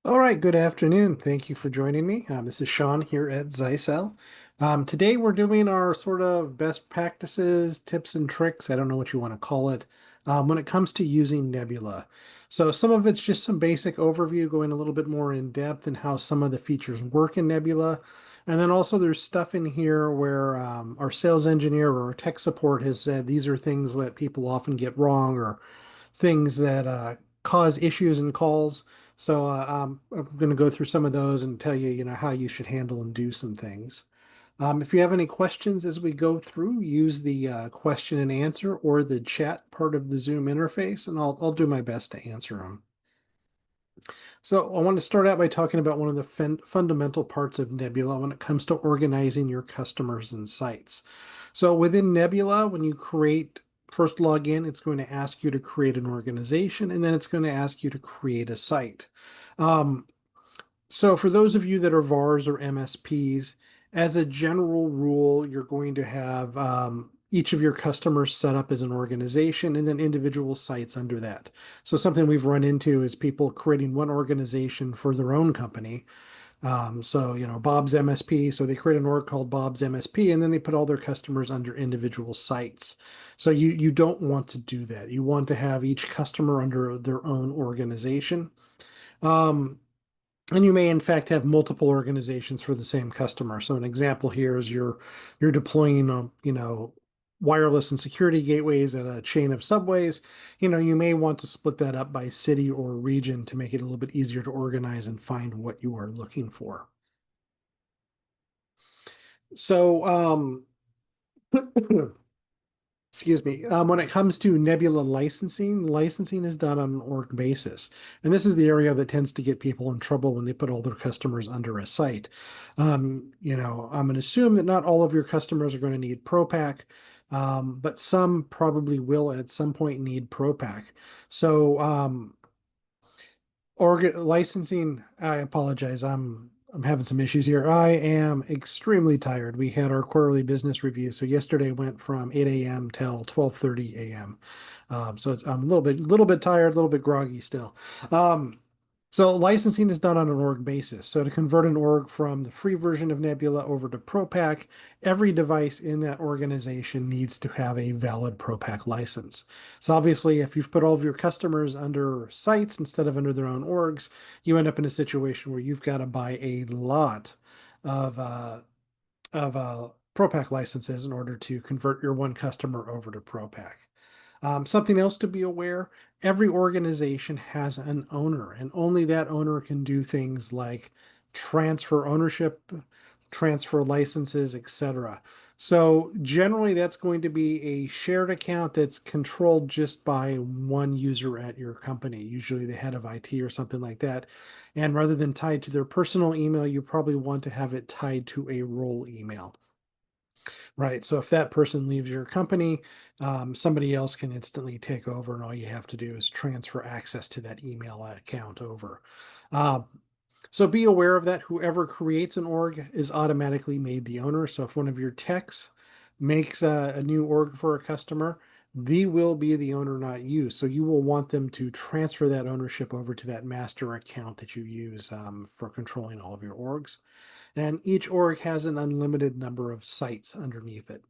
All right, good afternoon. Thank you for joining me. This is Shawn here at Zyxel. Today we're doing our sort of best practices, tips and tricks. I don't know what you want to call it, when it comes to using Nebula. So some of it's just some basic overview, going a little bit more in depth in how some of the features work in Nebula. And then also there's stuff in here where our sales engineer or our tech support has said these are things that people often get wrong or things that cause issues in calls. So I'm going to go through some of those and tell you, how you should handle and do some things. If you have any questions as we go through, use the question and answer or the chat part of the Zoom interface, and I'll do my best to answer them. So I want to start out by talking about one of the fundamental parts of Nebula when it comes to organizing your customers and sites. So within Nebula, when you first log in, it's going to ask you to create an organization, and then it's going to ask you to create a site. Um, so for those of you that are VARs or MSPs, as a general rule, you're going to have each of your customers set up as an organization and then individual sites under that. So something we've run into is people creating one organization for their own company. So, Bob's MSP, so they create an org called Bob's MSP, and then they put all their customers under individual sites. So you don't want to do that. You want to have each customer under their own organization. Um, and you may in fact have multiple organizations for the same customer. So an example here is you're deploying wireless and security gateways at a chain of subways. You may want to split that up by city or region to make it a little bit easier to organize and find what you are looking for. So excuse me. When it comes to Nebula licensing is done on an org basis. And this is the area that tends to get people in trouble when they put all their customers under a site. I'm going to assume that not all of your customers are going to need ProPack, but some probably will at some point need ProPack. So org licensing, I apologize. I'm having some issues here. I am extremely tired. We had our quarterly business review, so yesterday went from 8 a.m. till 12:30 a.m. I'm a little bit tired, a little bit groggy still. Um, so licensing is done on an org basis. So to convert an org from the free version of Nebula over to ProPack, every device in that organization needs to have a valid ProPack license. So obviously, if you've put all of your customers under sites instead of under their own orgs, you end up in a situation where you've got to buy a lot of ProPack licenses in order to convert your one customer over to ProPack. Something else to be aware, every organization has an owner, and only that owner can do things like transfer ownership, transfer licenses, etc. So generally that's going to be a shared account that's controlled just by one user at your company, usually the head of IT or something like that. And rather than tied to their personal email, you probably want to have it tied to a role email. Right. So if that person leaves your company, somebody else can instantly take over, and all you have to do is transfer access to that email account over. Um, so be aware of that. Whoever creates an org is automatically made the owner. So if one of your techs makes a new org for a customer, they will be the owner, not you. So you will want them to transfer that ownership over to that master account that you use for controlling all of your orgs. And each org has an unlimited number of sites underneath it.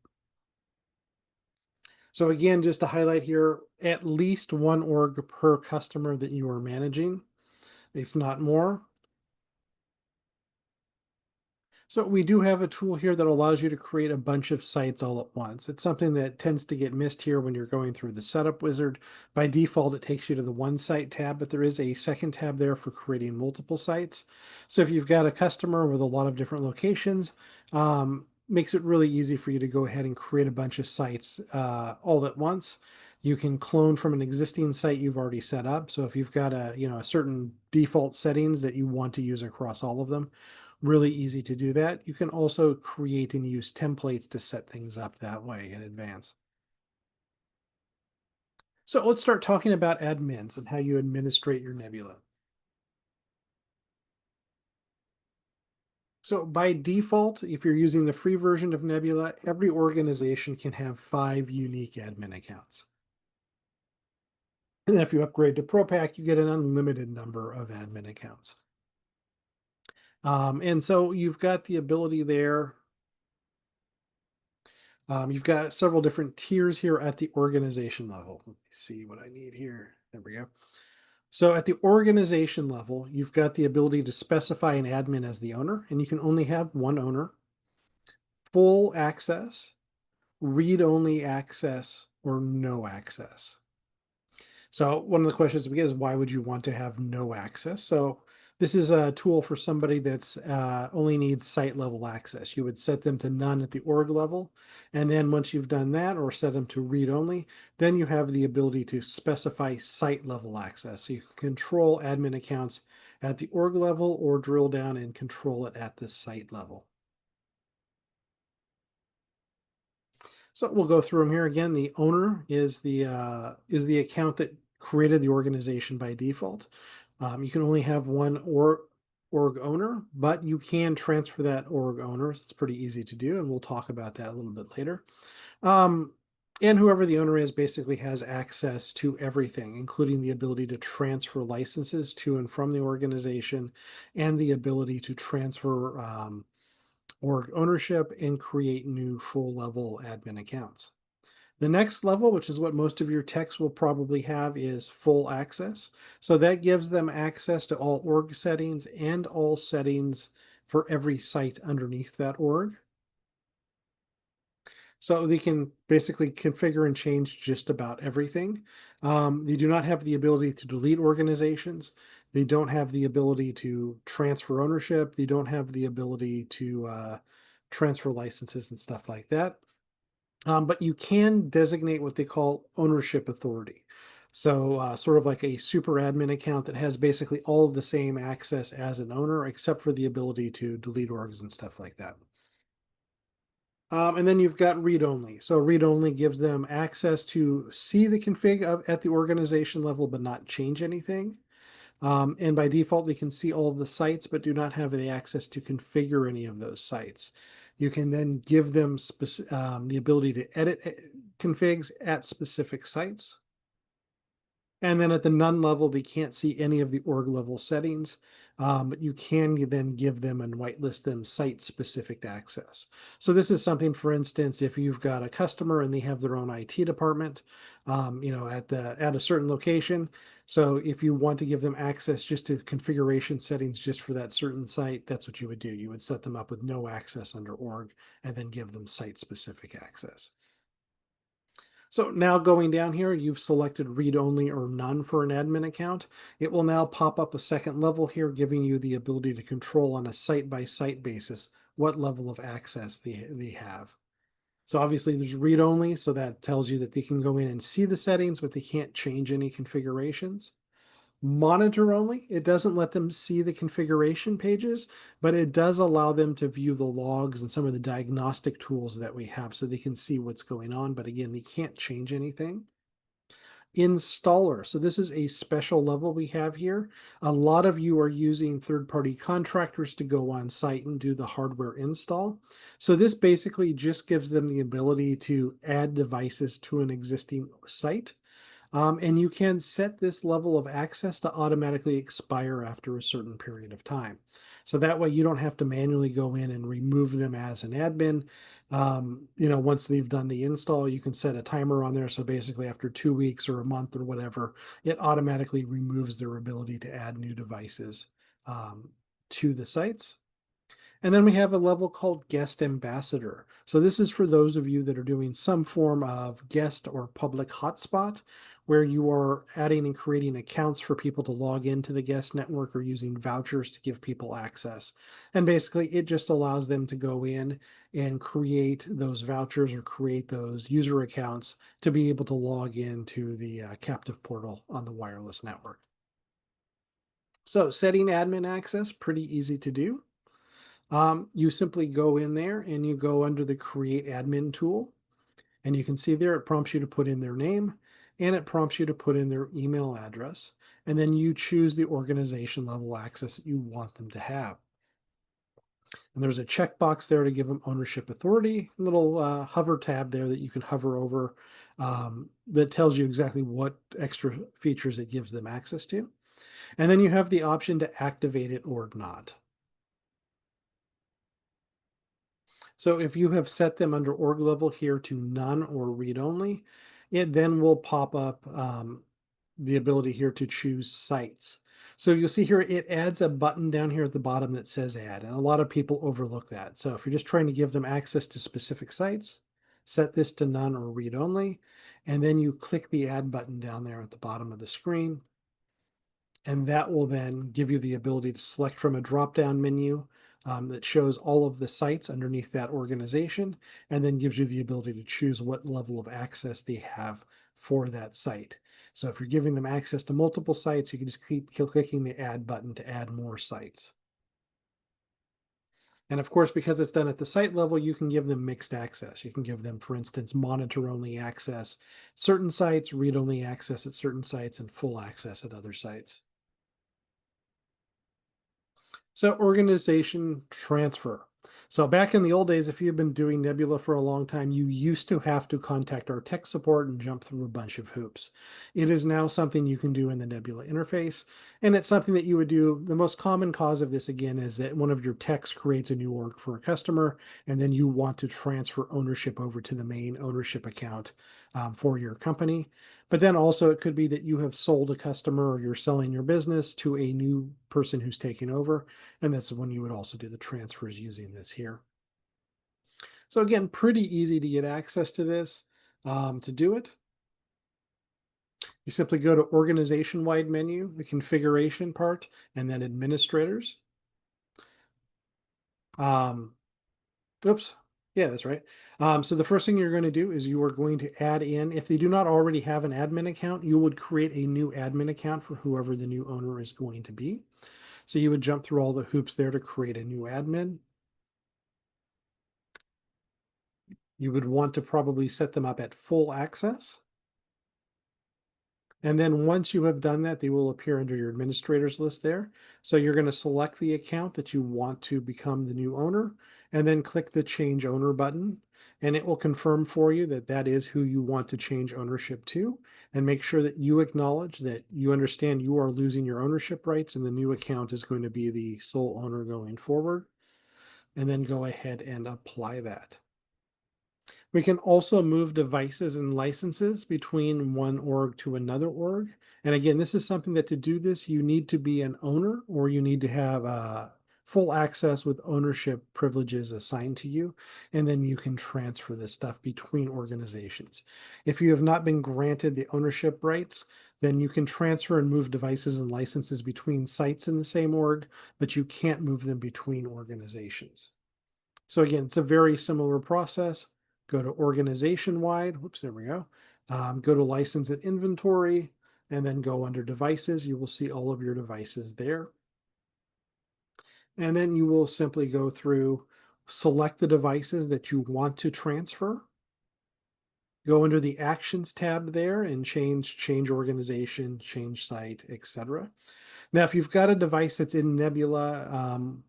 So again, just to highlight here, at least one org per customer that you are managing, if not more. So we do have a tool here that allows you to create a bunch of sites all at once. It's something that tends to get missed here when you're going through the setup wizard. By default, it takes you to the one site tab, but there is a second tab there for creating multiple sites. So if you've got a customer with a lot of different locations, makes it really easy for you to go ahead and create a bunch of sites all at once. You can clone from an existing site you've already set up. So if you've got a certain default settings that you want to use across all of them, really easy to do that. You can also create and use templates to set things up that way in advance. So let's start talking about admins and how you administrate your Nebula. So by default, if you're using the free version of Nebula, every organization can have 5 unique admin accounts. And if you upgrade to ProPack, you get an unlimited number of admin accounts. And so you've got the ability there. You've got several different tiers here at the organization level. Let me see what I need here. There we go. So at the organization level, you've got the ability to specify an admin as the owner, and you can only have one owner, full access, read-only access, or no access. So one of the questions we get is why would you want to have no access? So this is a tool for somebody that's only needs site level access. You would set them to none at the org level. And then once you've done that or set them to read only, then you have the ability to specify site level access. So you can control admin accounts at the org level or drill down and control it at the site level. So we'll go through them here again. The owner is the account that created the organization by default. You can only have one org owner, but you can transfer that org owner. It's pretty easy to do, and we'll talk about that a little bit later. Um, and whoever the owner is basically has access to everything, including the ability to transfer licenses to and from the organization, and the ability to transfer org ownership and create new full level admin accounts. The next level, which is what most of your techs will probably have, is full access. So that gives them access to all org settings and all settings for every site underneath that org. So they can basically configure and change just about everything. They do not have the ability to delete organizations. They don't have the ability to transfer ownership. They don't have the ability to transfer licenses and stuff like that. But you can designate what they call ownership authority. So sort of like a super admin account that has basically all of the same access as an owner, except for the ability to delete orgs and stuff like that. And then you've got read-only. So read-only gives them access to see the config at the organization level, but not change anything. And by default, they can see all of the sites, but do not have the access to configure any of those sites. You can then give them the ability to edit configs at specific sites. And then at the none level, they can't see any of the org level settings, but you can then give them and whitelist them site-specific access. So this is something, for instance, if you've got a customer and they have their own IT department, at a certain location. So if you want to give them access just to configuration settings just for that certain site, that's what you would do. You would set them up with no access under org and then give them site-specific access. So now going down here, you've selected read-only or none for an admin account. It will now pop up a second level here, giving you the ability to control on a site-by-site basis what level of access they have. So obviously there's read-only, so that tells you that they can go in and see the settings, but they can't change any configurations. Monitor only, it doesn't let them see the configuration pages, but it does allow them to view the logs and some of the diagnostic tools that we have so they can see what's going on. But again, they can't change anything. Installer. So this is a special level we have here. A lot of you are using third-party contractors to go on site and do the hardware install. So this basically just gives them the ability to add devices to an existing site. And you can set this level of access to automatically expire after a certain period of time. So that way you don't have to manually go in and remove them as an admin. Once they've done the install, you can set a timer on there. So basically after 2 weeks or a month or whatever, it automatically removes their ability to add new devices to the sites. And then we have a level called guest ambassador. So this is for those of you that are doing some form of guest or public hotspot, where you are adding and creating accounts for people to log into the guest network or using vouchers to give people access. And basically it just allows them to go in and create those vouchers or create those user accounts to be able to log into the captive portal on the wireless network. So setting admin access, pretty easy to do. You simply go in there and you go under the create admin tool, and you can see there it prompts you to put in their name and it prompts you to put in their email address, and then you choose the organization level access that you want them to have. And there's a checkbox there to give them ownership authority, a little hover tab there that you can hover over that tells you exactly what extra features it gives them access to. And then you have the option to activate it or not. So if you have set them under org level here to none or read only, it then will pop up the ability here to choose sites. So you'll see here, it adds a button down here at the bottom that says add, and a lot of people overlook that. So if you're just trying to give them access to specific sites, set this to none or read only, and then you click the add button down there at the bottom of the screen. And that will then give you the ability to select from a drop-down menu that shows all of the sites underneath that organization, and then gives you the ability to choose what level of access they have for that site. So if you're giving them access to multiple sites, you can just keep clicking the add button to add more sites. And of course, because it's done at the site level, you can give them mixed access. You can give them, for instance, monitor-only access at certain sites, read-only access at certain sites, and full access at other sites. So organization transfer. So back in the old days, if you've been doing Nebula for a long time, you used to have to contact our tech support and jump through a bunch of hoops. It is now something you can do in the Nebula interface, and it's something that you would do. The most common cause of this, again, is that one of your techs creates a new org for a customer, and then you want to transfer ownership over to the main ownership account for your company. But then also it could be that you have sold a customer or you're selling your business to a new person who's taking over, and that's when you would also do the transfers using this here. So again, pretty easy to get access to this. To do it, you simply go to organization-wide menu, the configuration part, and then administrators. Um, oops. Yeah, that's right. So the first thing you're going to do is you are going to add in, if they do not already have an admin account, you would create a new admin account for whoever the new owner is going to be. So you would jump through all the hoops there to create a new admin. You would want to probably set them up at full access. And then once you have done that, they will appear under your administrators list there. So you're going to select the account that you want to become the new owner, and then click the change owner button. And it will confirm for you that that is who you want to change ownership to. And make sure that you acknowledge that you understand you are losing your ownership rights and the new account is going to be the sole owner going forward. And then go ahead and apply that. We can also move devices and licenses between one org to another org. And again, this is something that to do this, you need to be an owner or you need to have full access with ownership privileges assigned to you. And then you can transfer this stuff between organizations. If you have not been granted the ownership rights, then you can transfer and move devices and licenses between sites in the same org, but you can't move them between organizations. So again, it's a very similar process. Go to organization wide. Whoops, there we go. Go to license and inventory, and then go under devices. You will see all of your devices there. And then you will simply go through, select the devices that you want to transfer. Go under the actions tab there and change organization, change site, etc. Now, if you've got a device that's in Nebula,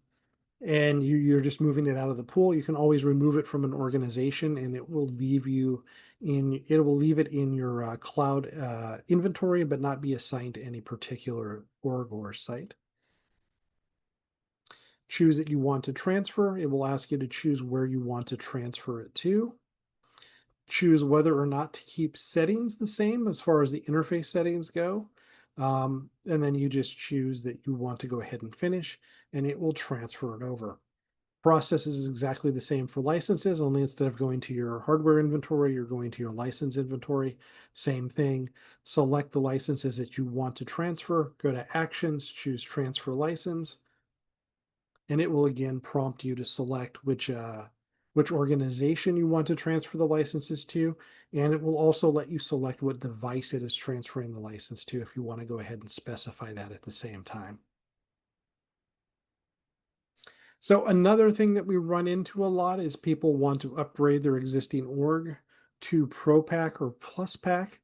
and you're just moving it out of the pool, you can always remove it from an organization and it will leave it in your cloud inventory, but not be assigned to any particular org or site. Choose that you want to transfer. It will ask you to choose where you want to transfer it to. Choose whether or not to keep settings the same as far as the interface settings go. And then you just choose that you want to go ahead and finish, and it will transfer it over. Process is exactly the same for licenses, only instead of going to your hardware inventory, you're going to your license inventory. Same thing. Select the licenses that you want to transfer, go to actions, choose transfer license, and it will again prompt you to select which organization you want to transfer the licenses to, and it will also let you select what device it is transferring the license to if you want to go ahead and specify that at the same time. So another thing that we run into a lot is people want to upgrade their existing org to Pro Pack or Plus Pack.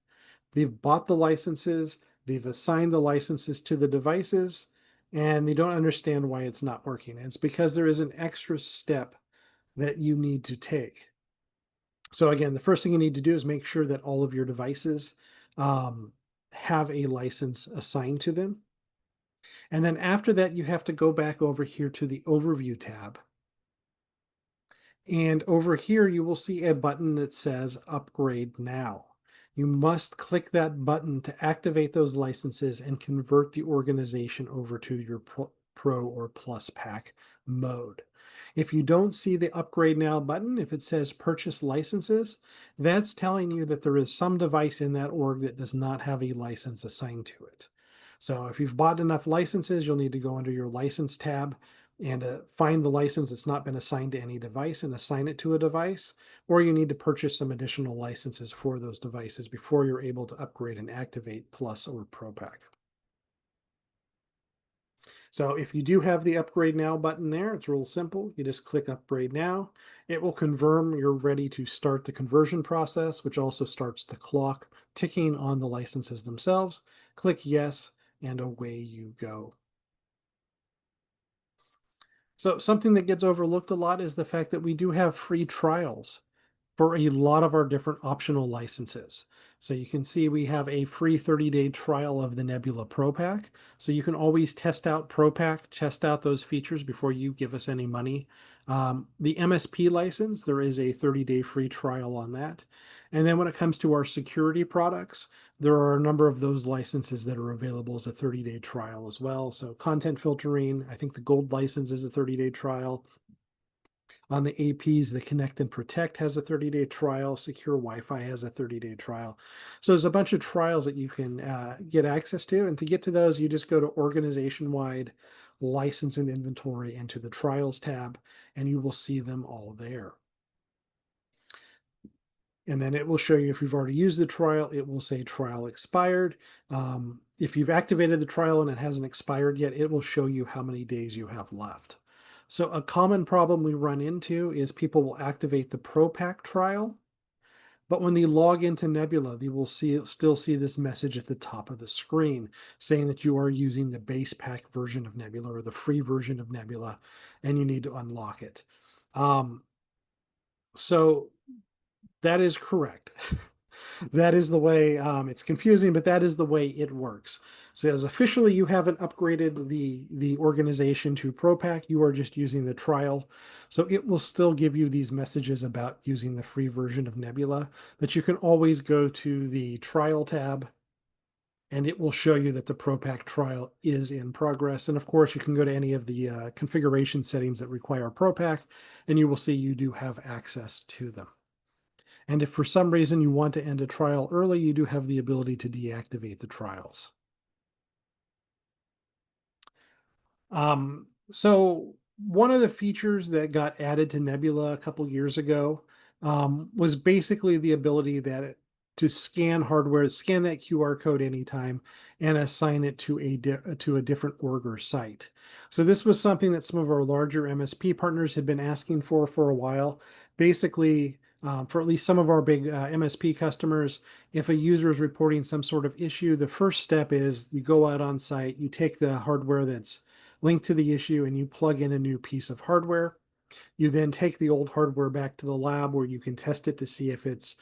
They've bought the licenses, they've assigned the licenses to the devices, and they don't understand why it's not working. And it's because there is an extra step that you need to take. So again, the first thing you need to do is make sure that all of your devices have a license assigned to them. And then after that, you have to go back over here to the Overview tab. And over here, you will see a button that says Upgrade Now. You must click that button to activate those licenses and convert the organization over to your Pro or Plus Pack mode. If you don't see the Upgrade Now button, if it says Purchase Licenses, that's telling you that there is some device in that org that does not have a license assigned to it. So if you've bought enough licenses, you'll need to go under your License tab and find the license that's not been assigned to any device and assign it to a device, or you need to purchase some additional licenses for those devices before you're able to upgrade and activate Plus or Pro Pack. So if you do have the Upgrade Now button there, it's real simple. You just click Upgrade Now. It will confirm you're ready to start the conversion process, which also starts the clock ticking on the licenses themselves. Click Yes, and away you go. So something that gets overlooked a lot is the fact that we do have free trials for a lot of our different optional licenses. So you can see we have a free 30-day trial of the Nebula Pro Pack. So you can always test out Pro Pack, test out those features before you give us any money. The MSP license, there is a 30-day free trial on that. And then when it comes to our security products, there are a number of those licenses that are available as a 30-day trial as well. So content filtering, I think the gold license is a 30-day trial. On the APs, the Connect and Protect has a 30-day trial. Secure Wi-Fi has a 30-day trial. So there's a bunch of trials that you can get access to. And to get to those, you just go to organization-wide license and inventory into the trials tab, and you will see them all there. And then it will show you if you've already used the trial, it will say trial expired. If you've activated the trial and it hasn't expired yet, it will show you how many days you have left. So a common problem we run into is people will activate the Pro Pack trial, but when they log into Nebula, they will still see this message at the top of the screen saying that you are using the base pack version of Nebula or the free version of Nebula, and you need to unlock it. So that is correct. That is the way, it's confusing, but that is the way it works. So as officially you haven't upgraded the organization to Pro Pack, you are just using the trial. So it will still give you these messages about using the free version of Nebula, but you can always go to the trial tab and it will show you that the Pro Pack trial is in progress. And of course, you can go to any of the configuration settings that require Pro Pack, and you will see you do have access to them. And if for some reason you want to end a trial early, you do have the ability to deactivate the trials. So one of the features that got added to Nebula a couple years ago was basically the ability to scan hardware, scan that QR code anytime, and assign it to a different org or site. So this was something that some of our larger MSP partners had been asking for a while. Basically, for at least some of our big MSP customers, if a user is reporting some sort of issue, the first step is you go out on site, you take the hardware that's linked to the issue, and you plug in a new piece of hardware. You then take the old hardware back to the lab where you can test it to see if it's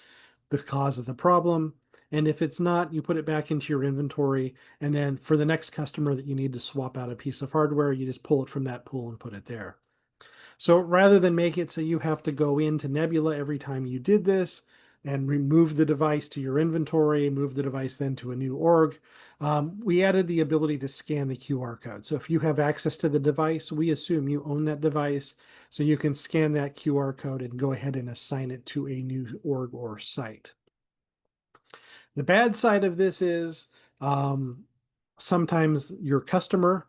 the cause of the problem. And if it's not, you put it back into your inventory. And then for the next customer that you need to swap out a piece of hardware, you just pull it from that pool and put it there. So rather than make it so you have to go into Nebula every time you did this and remove the device to your inventory, move the device then to a new org, we added the ability to scan the QR code. So if you have access to the device, we assume you own that device, so you can scan that QR code and go ahead and assign it to a new org or site. The bad side of this is sometimes your customer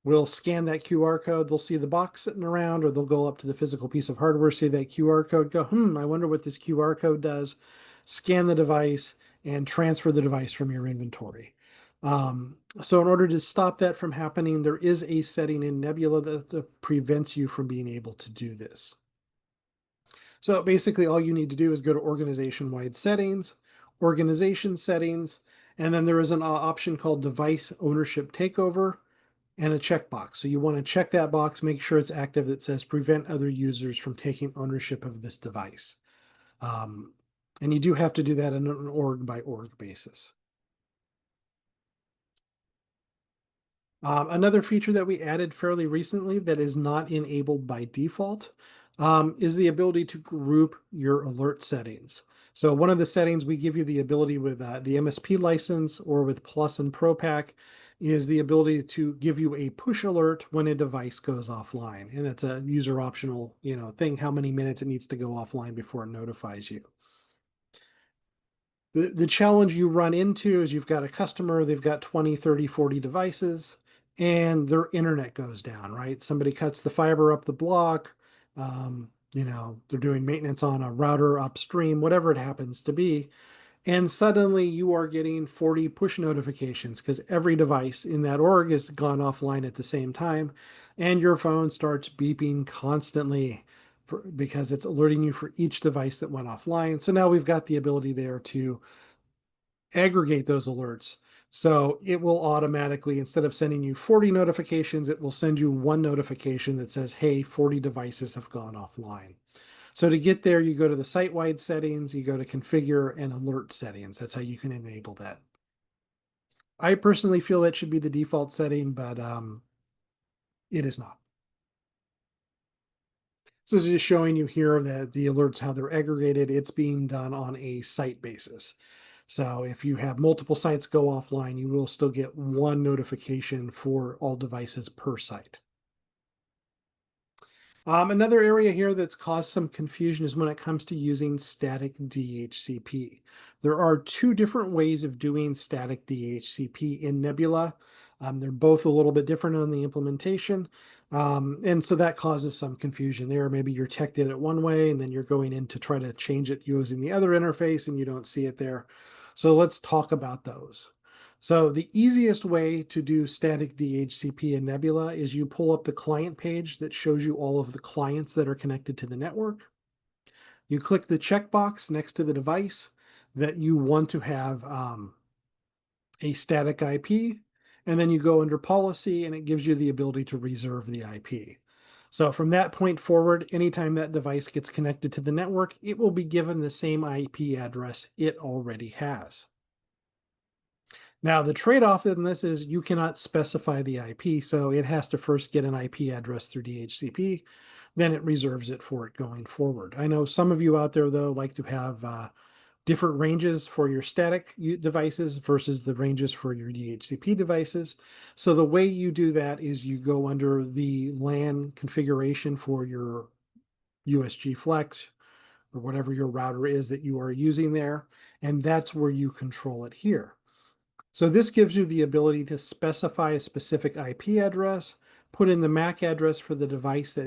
will scan that QR code. They'll see the box sitting around, or they'll go up to the physical piece of hardware, see that QR code, go, I wonder what this QR code does, scan the device, and transfer the device from your inventory. So in order to stop that from happening, there is a setting in Nebula that prevents you from being able to do this. So basically all you need to do is go to organization-wide settings, organization settings, and then there is an option called device ownership takeover and a checkbox. So you want to check that box, make sure it's active that says prevent other users from taking ownership of this device. And you do have to do that on an org by org basis. Another feature that we added fairly recently that is not enabled by default is the ability to group your alert settings. So one of the settings we give you the ability with the MSP license or with Plus and Pro Pack is the ability to give you a push alert when a device goes offline. And that's a user optional, thing, how many minutes it needs to go offline before it notifies you. The challenge you run into is you've got a customer, they've got 20, 30, 40 devices, and their internet goes down, right? Somebody cuts the fiber up the block. They're doing maintenance on a router upstream, whatever it happens to be. And suddenly you are getting 40 push notifications because every device in that org has gone offline at the same time. And your phone starts beeping constantly because it's alerting you for each device that went offline. So now we've got the ability there to aggregate those alerts. So it will automatically, instead of sending you 40 notifications, it will send you one notification that says, hey, 40 devices have gone offline. So to get there, you go to the site-wide settings, you go to configure and alert settings. That's how you can enable that. I personally feel that should be the default setting, but it is not. So this is just showing you here that the alerts, how they're aggregated. It's being done on a site basis. So if you have multiple sites go offline, you will still get one notification for all devices per site. Another area here that's caused some confusion is when it comes to using static DHCP. There are two different ways of doing static DHCP in Nebula. They're both a little bit different on the implementation. And so that causes some confusion there. Maybe your tech did it one way, and then you're going in to try to change it using the other interface, and you don't see it there. So let's talk about those. So the easiest way to do static DHCP in Nebula is you pull up the client page that shows you all of the clients that are connected to the network. You click the checkbox next to the device that you want to have a static IP, and then you go under policy and it gives you the ability to reserve the IP. So from that point forward, anytime that device gets connected to the network, it will be given the same IP address it already has. Now, the trade-off in this is you cannot specify the IP, so it has to first get an IP address through DHCP, then it reserves it for it going forward. I know some of you out there, though, like to have different ranges for your static devices versus the ranges for your DHCP devices. So the way you do that is you go under the LAN configuration for your USG Flex or whatever your router is that you are using there, and that's where you control it here. So this gives you the ability to specify a specific IP address, put in the MAC address for the device that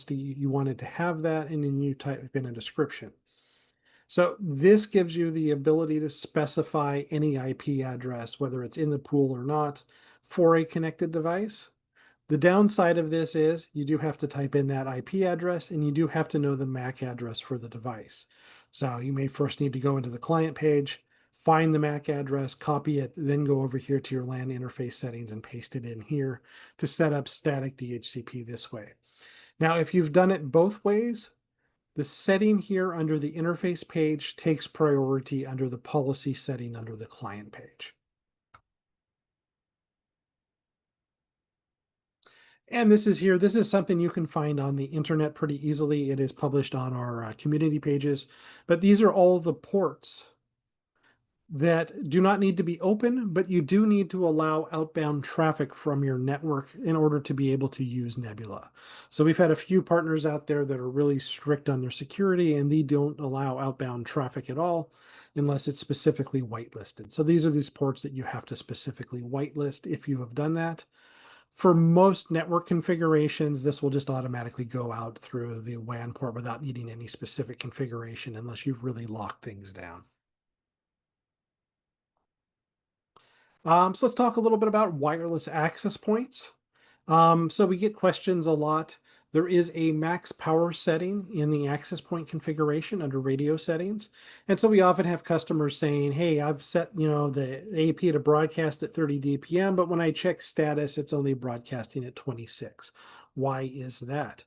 you wanted to have that, and then you type in a description. So this gives you the ability to specify any IP address, whether it's in the pool or not, for a connected device. The downside of this is you do have to type in that IP address and you do have to know the MAC address for the device. So you may first need to go into the client page, find the MAC address, copy it, then go over here to your LAN interface settings and paste it in here to set up static DHCP this way. Now, if you've done it both ways, the setting here under the interface page takes priority under the policy setting under the client page. And this is something you can find on the internet pretty easily. It is published on our community pages, but these are all the ports that do not need to be open, but you do need to allow outbound traffic from your network in order to be able to use Nebula. So we've had a few partners out there that are really strict on their security, and they don't allow outbound traffic at all unless it's specifically whitelisted. So these are these ports that you have to specifically whitelist if you have done that. For most network configurations, this will just automatically go out through the WAN port without needing any specific configuration unless you've really locked things down. So let's talk a little bit about wireless access points. So we get questions a lot. There is a max power setting in the access point configuration under radio settings. And so we often have customers saying, hey, I've set, the AP to broadcast at 30 DPM, but when I check status, it's only broadcasting at 26. Why is that?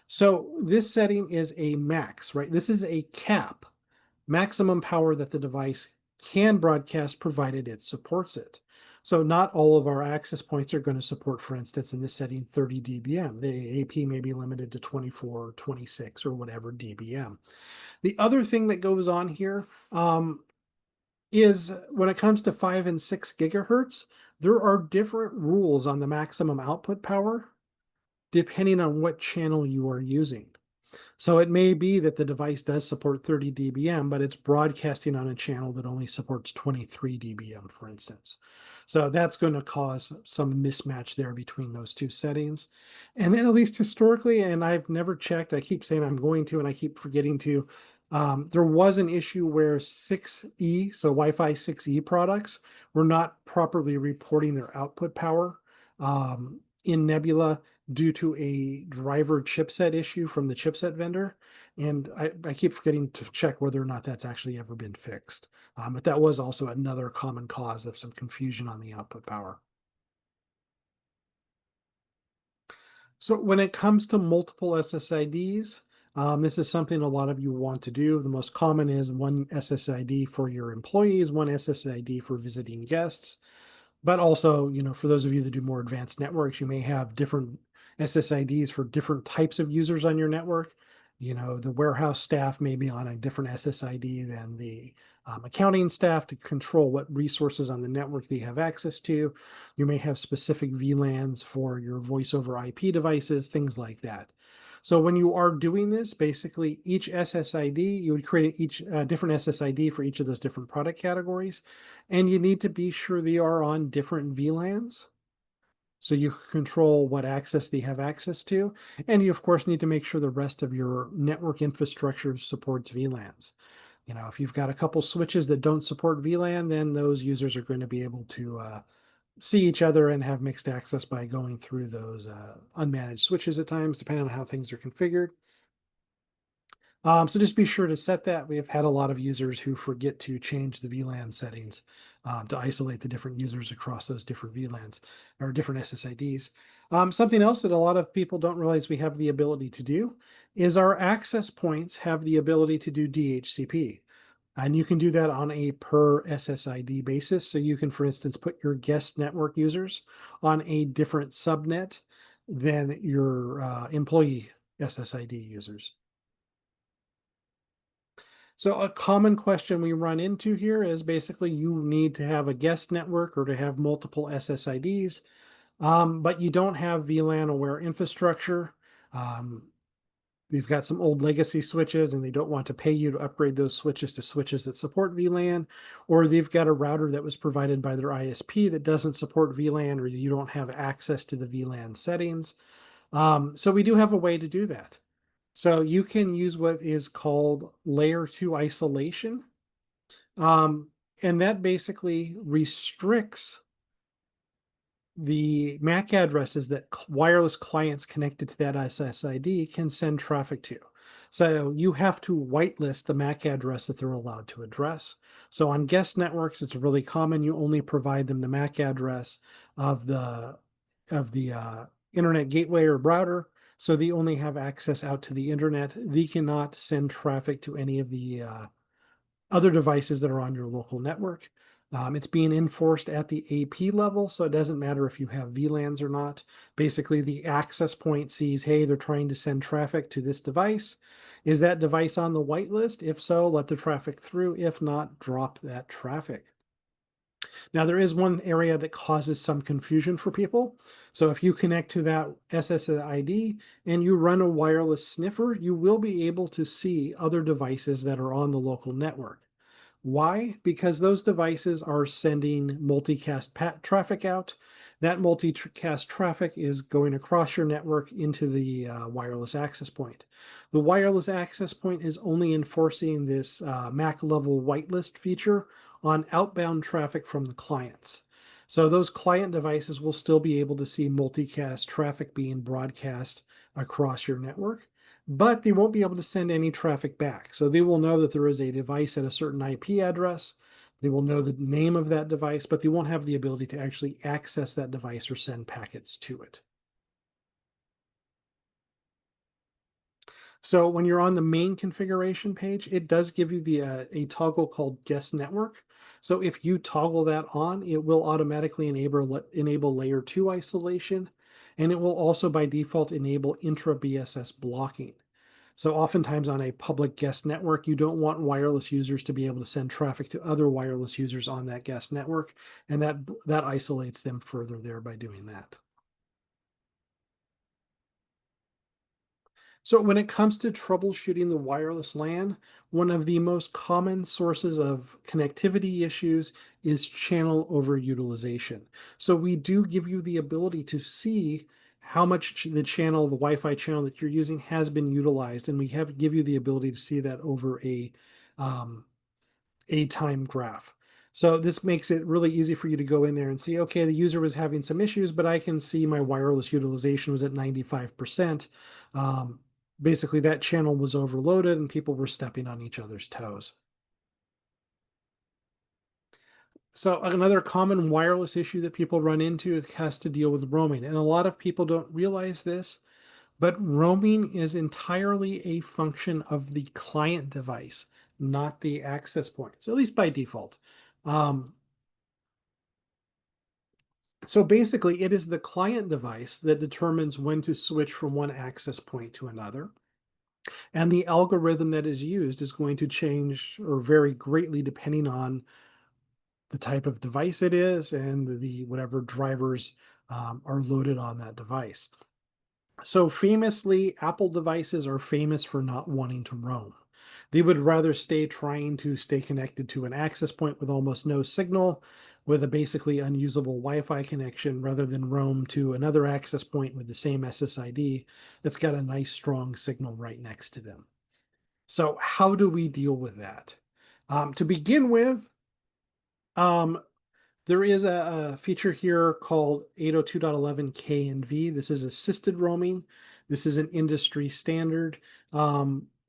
So this setting is a max, right? This is a cap, maximum power that the device can broadcast provided it supports it. So not all of our access points are going to support, for instance, in this setting, 30 dBm. The AP may be limited to 24, 26, or whatever dBm. The other thing that goes on here is when it comes to 5 and 6 gigahertz, there are different rules on the maximum output power depending on what channel you are using. So it may be that the device does support 30 dBm, but it's broadcasting on a channel that only supports 23 dBm, for instance. So that's going to cause some mismatch there between those two settings. And then at least historically, and I've never checked, I keep saying I'm going to, and I keep forgetting to, there was an issue where 6E, so Wi-Fi 6E products, were not properly reporting their output power in Nebula due to a driver chipset issue from the chipset vendor. And I keep forgetting to check whether or not that's actually ever been fixed. But that was also another common cause of some confusion on the output power. So when it comes to multiple SSIDs, this is something a lot of you want to do. The most common is one SSID for your employees, one SSID for visiting guests. But also, for those of you that do more advanced networks, you may have different SSIDs for different types of users on your network. The warehouse staff may be on a different SSID than the accounting staff to control what resources on the network they have access to. You may have specific VLANs for your voice over IP devices, things like that. So when you are doing this, basically each SSID, you would create each different SSID for each of those different product categories. And you need to be sure they are on different VLANs. So you control what access they have access to. And you, of course, need to make sure the rest of your network infrastructure supports VLANs. If you've got a couple switches that don't support VLAN, then those users are going to be able to see each other and have mixed access by going through those unmanaged switches at times, depending on how things are configured. So just be sure to set that. We have had a lot of users who forget to change the VLAN settings to isolate the different users across those different VLANs or different SSIDs. Something else that a lot of people don't realize we have the ability to do is our access points have the ability to do DHCP. And you can do that on a per SSID basis. So you can, for instance, put your guest network users on a different subnet than your employee SSID users. So a common question we run into here is basically you need to have a guest network or to have multiple SSIDs, but you don't have VLAN aware infrastructure. They've got some old legacy switches and they don't want to pay you to upgrade those switches to switches that support VLAN, or they've got a router that was provided by their ISP that doesn't support VLAN, or you don't have access to the VLAN settings. So we do have a way to do that. So you can use what is called layer 2 isolation. And that basically restricts the MAC addresses that wireless clients connected to that SSID can send traffic to. So you have to whitelist the MAC address that they're allowed to address. So on guest networks, it's really common. You only provide them the MAC address of the internet gateway or router. So they only have access out to the internet. They cannot send traffic to any of the other devices that are on your local network. It's being enforced at the AP level, so it doesn't matter if you have VLANs or not. Basically, the access point sees, hey, they're trying to send traffic to this device. Is that device on the whitelist? If so, let the traffic through. If not, drop that traffic. Now, there is one area that causes some confusion for people. So if you connect to that SSID and you run a wireless sniffer, you will be able to see other devices that are on the local network. Why? Because those devices are sending multicast traffic out. That multicast traffic is going across your network into the wireless access point. The wireless access point is only enforcing this MAC level whitelist feature on outbound traffic from the clients. So those client devices will still be able to see multicast traffic being broadcast across your network, but they won't be able to send any traffic back. So they will know that there is a device at a certain IP address. They will know the name of that device, but they won't have the ability to actually access that device or send packets to it. So when you're on the main configuration page, it does give you the a toggle called guest network. So if you toggle that on, it will automatically enable layer 2 isolation, and it will also by default enable intra BSS blocking. So oftentimes on a public guest network, you don't want wireless users to be able to send traffic to other wireless users on that guest network, and that isolates them further there by doing that. So when it comes to troubleshooting the wireless LAN, one of the most common sources of connectivity issues is channel overutilization. So we do give you the ability to see how much the channel, the Wi-Fi channel that you're using has been utilized, and we give you the ability to see that over um, a time graph. So this makes it really easy for you to go in there and see, okay, the user was having some issues, but I can see my wireless utilization was at 95%. Um, Basically, that channel was overloaded and people were stepping on each other's toes. So another common wireless issue that people run into has to deal with roaming. And a lot of people don't realize this, but roaming is entirely a function of the client device, not the access point. So at least by default. Um, So basically, it is the client device that determines when to switch from one access point to another. And the algorithm that is used is going to change or vary greatly depending on the type of device it is and the whatever drivers are loaded on that device. So famously, Apple devices are famous for not wanting to roam. They would rather stay trying to stay connected to an access point with almost no signal, with a basically unusable Wi-Fi connection, rather than roam to another access point with the same SSID that's got a nice strong signal right next to them. So how do we deal with that? To begin with, um, there is a feature here called 802.11K and V. This is assisted roaming. This is an industry standard.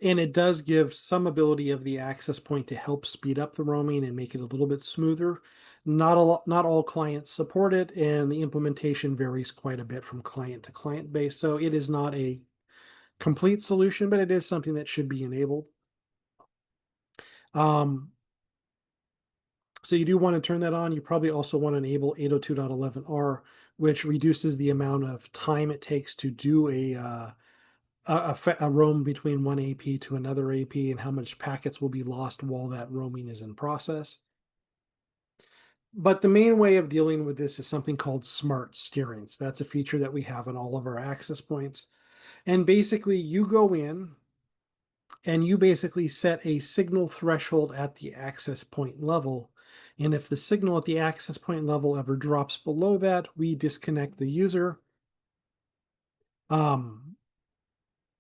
And it does give some ability of the access point to help speed up the roaming and make it a little bit smoother. Not all clients support it, and the implementation varies quite a bit from client to client base. So it is not a complete solution, but it is something that should be enabled. Um, So you do want to turn that on. You probably also want to enable 802.11r, which reduces the amount of time it takes to do a roam between one AP to another AP and how much packets will be lost while that roaming is in process. But the main way of dealing with this is something called smart steering. So that's a feature that we have on all of our access points. And basically you go in and you basically set a signal threshold at the access point level. And if the signal at the access point level ever drops below that, we disconnect the user um,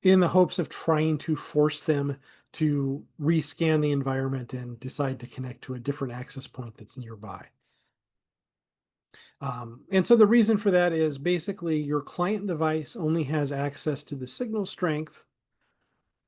in the hopes of trying to force them to rescan the environment and decide to connect to a different access point that's nearby. And so the reason for that is basically your client device only has access to the signal strength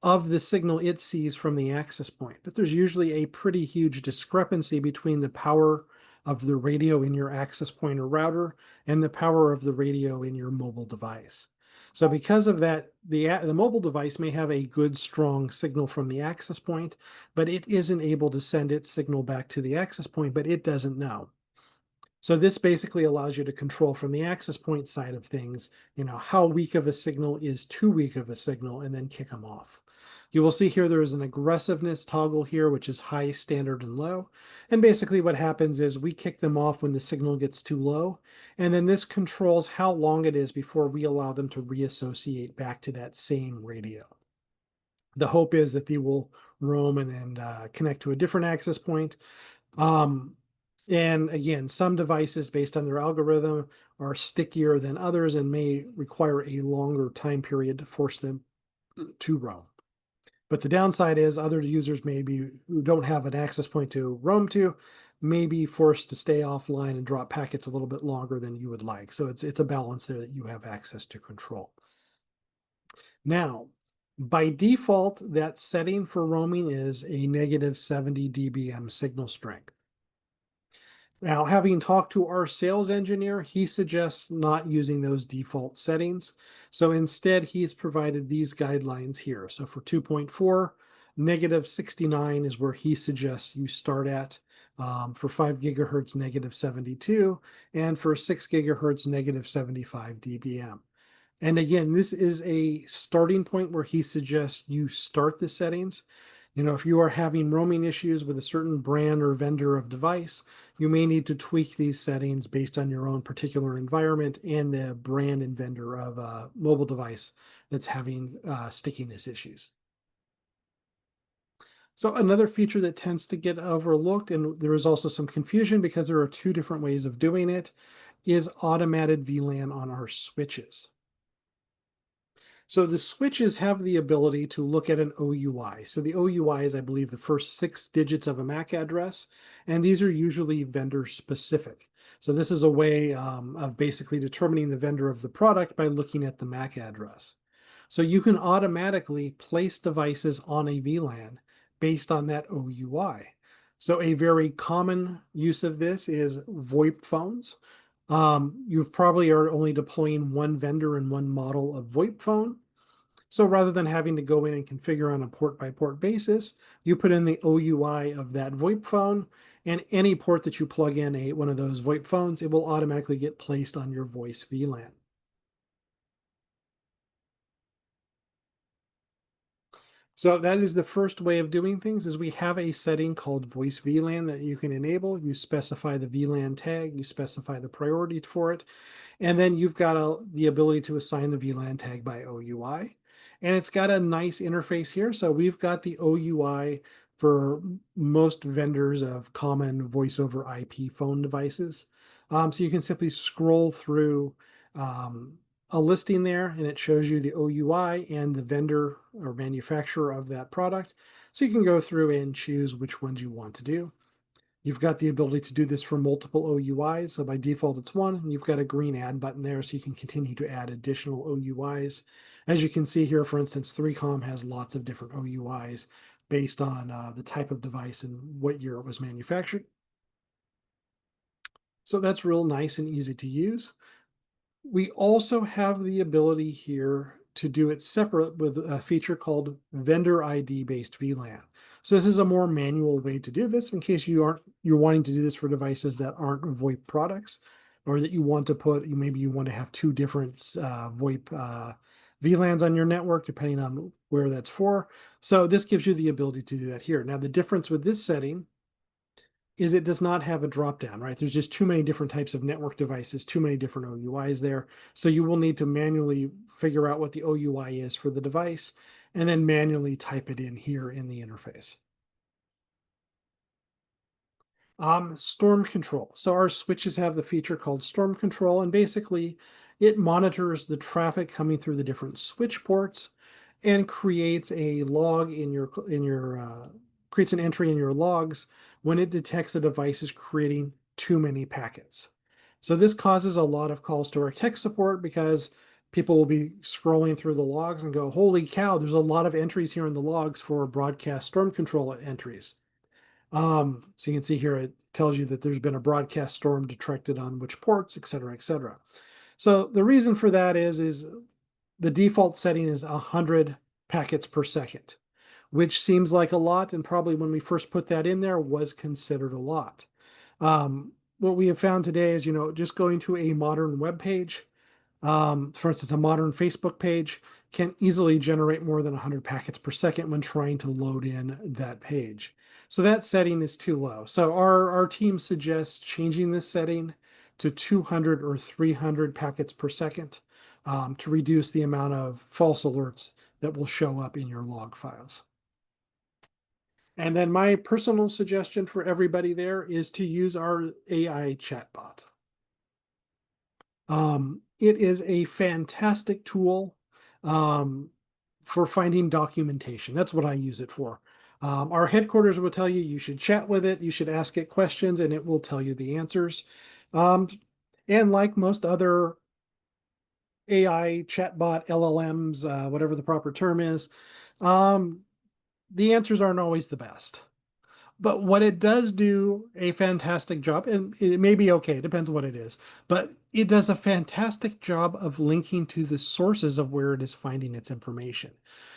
of the signal it sees from the access point. But there's usually a pretty huge discrepancy between the power of the radio in your access point or router and the power of the radio in your mobile device. So because of that, the mobile device may have a good, strong signal from the access point, but it isn't able to send its signal back to the access point, but it doesn't know. So this basically allows you to control from the access point side of things, how weak of a signal is too weak of a signal, and then kick them off. You will see here there is an aggressiveness toggle here, which is high, standard, and low. And basically what happens is we kick them off when the signal gets too low. And then this controls how long it is before we allow them to reassociate back to that same radio. The hope is that they will roam and connect to a different access point. Um, and again, some devices based on their algorithm are stickier than others and may require a longer time period to force them to roam. But the downside is other users maybe who don't have an access point to roam to may be forced to stay offline and drop packets a little bit longer than you would like. So it's a balance there that you have access to control. Now, by default, that setting for roaming is a negative 70 dBm signal strength. Now, having talked to our sales engineer, he suggests not using those default settings. So instead, he's provided these guidelines here. So for 2.4, negative 69 is where he suggests you start at. For 5 gigahertz, negative 72, and for 6 gigahertz, negative 75 dBm. And again, this is a starting point where he suggests you start the settings. If you are having roaming issues with a certain brand or vendor of device, you may need to tweak these settings based on your own particular environment and the brand and vendor of a mobile device that's having stickiness issues. So another feature that tends to get overlooked, and there is also some confusion because there are two different ways of doing it, is automated VLAN on our switches. So the switches have the ability to look at an OUI. So the OUI is, I believe, the first 6 digits of a MAC address, and these are usually vendor specific. So this is a way of basically determining the vendor of the product by looking at the MAC address. So you can automatically place devices on a VLAN based on that OUI. So a very common use of this is VoIP phones. You probably are only deploying one vendor and one model of VoIP phone. So rather than having to go in and configure on a port by port basis, you put in the OUI of that VoIP phone, and any port that you plug in one of those VoIP phones, it will automatically get placed on your voice VLAN. So that is the first way of doing things is we have a setting called voice VLAN that you can enable. You specify the VLAN tag, you specify the priority for it, and then you've got the ability to assign the VLAN tag by OUI. And it's got a nice interface here. So we've got the OUI for most vendors of common voice over IP phone devices. So you can simply scroll through a listing there, and it shows you the OUI and the vendor or manufacturer of that product. So you can go through and choose which ones you want to do. You've got the ability to do this for multiple OUIs. So by default, it's one. And you've got a green add button there so you can continue to add additional OUIs. As you can see here, for instance, 3Com has lots of different OUIs based on the type of device and what year it was manufactured. So that's real nice and easy to use. We also have the ability here to do it separate with a feature called vendor ID based VLAN. So this is a more manual way to do this in case you're wanting to do this for devices that aren't VoIP products, or that you want to maybe you want to have two different VoIP VLANs on your network depending on where that's for. So this gives you the ability to do that here. Now the difference with this setting is it does not have a drop down, right? There's just too many different types of network devices, too many different OUIs there. So you will need to manually figure out what the OUI is for the device and then manually type it in here in the interface. Storm control. So our switches have the feature called storm control, and basically it monitors the traffic coming through the different switch ports and creates a log creates an entry in your logs when it detects a device is creating too many packets. So this causes a lot of calls to our tech support because people will be scrolling through the logs and go, holy cow, there's a lot of entries here in the logs for broadcast storm control entries. So you can see here, it tells you that there's been a broadcast storm detected on which ports, et cetera, et cetera. So the reason for that is the default setting is 100 packets per second, which seems like a lot. And probably when we first put that in there was considered a lot. What we have found today is, just going to a modern web page, for instance, a modern Facebook page can easily generate more than 100 packets per second when trying to load in that page. So that setting is too low. So our team suggests changing this setting to 200 or 300 packets per second to reduce the amount of false alerts that will show up in your log files. And then my personal suggestion for everybody there is to use our AI chatbot. It is a fantastic tool for finding documentation. That's what I use it for. Our headquarters will tell you should chat with it, you should ask it questions, and it will tell you the answers. And like most other AI chatbot LLMs, whatever the proper term is, the answers aren't always the best. But what it does do a fantastic job, and it may be okay, it depends what it is, but it does a fantastic job of linking to the sources of where it is finding its information.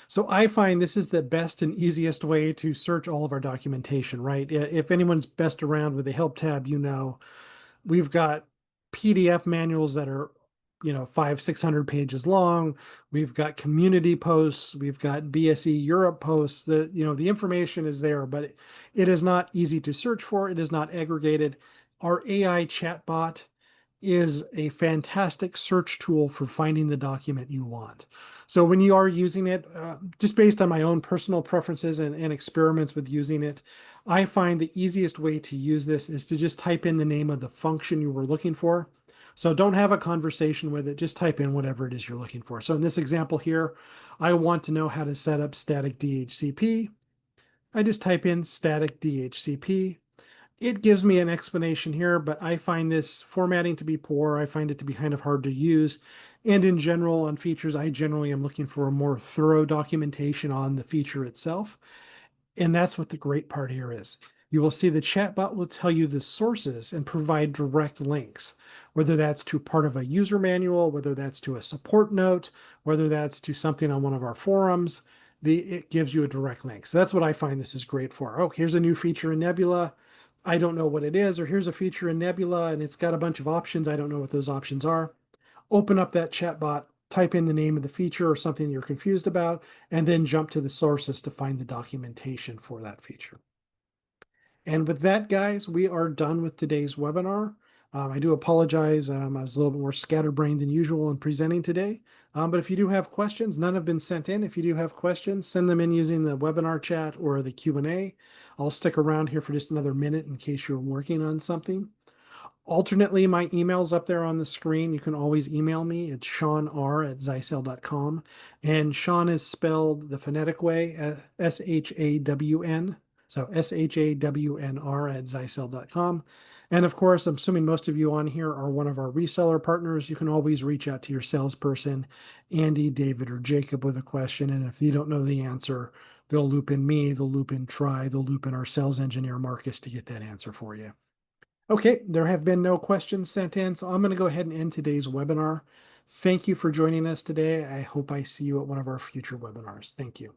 So I find this is the best and easiest way to search all of our documentation, right? If anyone's best around with the help tab, we've got PDF manuals that are, 600 pages long. We've got community posts. We've got BSE Europe posts. The information is there, but it is not easy to search for. It is not aggregated. Our AI chatbot is a fantastic search tool for finding the document you want. So when you are using it, just based on my own personal preferences and experiments with using it, I find the easiest way to use this is to just type in the name of the function you were looking for. So don't have a conversation with it, just type in whatever it is you're looking for. So in this example here, I want to know how to set up static DHCP. I just type in static DHCP. It gives me an explanation here, but I find this formatting to be poor. I find it to be kind of hard to use. And in general, on features, I generally am looking for a more thorough documentation on the feature itself. And that's what the great part here is. You will see the chatbot will tell you the sources and provide direct links, whether that's to part of a user manual, whether that's to a support note, whether that's to something on one of our forums. It gives you a direct link. So that's what I find this is great for. Oh, here's a new feature in Nebula. I don't know what it is, or here's a feature in Nebula and it's got a bunch of options. I don't know what those options are. Open up that chatbot, type in the name of the feature or something you're confused about, and then jump to the sources to find the documentation for that feature. And with that, guys, we are done with today's webinar. I do apologize. I was a little bit more scatterbrained than usual in presenting today. But if you do have questions, none have been sent in. If you do have questions, send them in using the webinar chat or the Q&A. I'll stick around here for just another minute in case you're working on something. Alternately, my email's up there on the screen. You can always email me. It's shawnr@zyxel.com. And Shawn is spelled the phonetic way, Shawn. So SHAWNR@zyxel.com. And of course, I'm assuming most of you on here are one of our reseller partners. You can always reach out to your salesperson, Andy, David, or Jacob with a question. And if you don't know the answer, they'll loop in me, they'll loop in Try, they'll loop in our sales engineer, Marcus, to get that answer for you. Okay, there have been no questions sent in, so I'm going to go ahead and end today's webinar. Thank you for joining us today. I hope I see you at one of our future webinars. Thank you.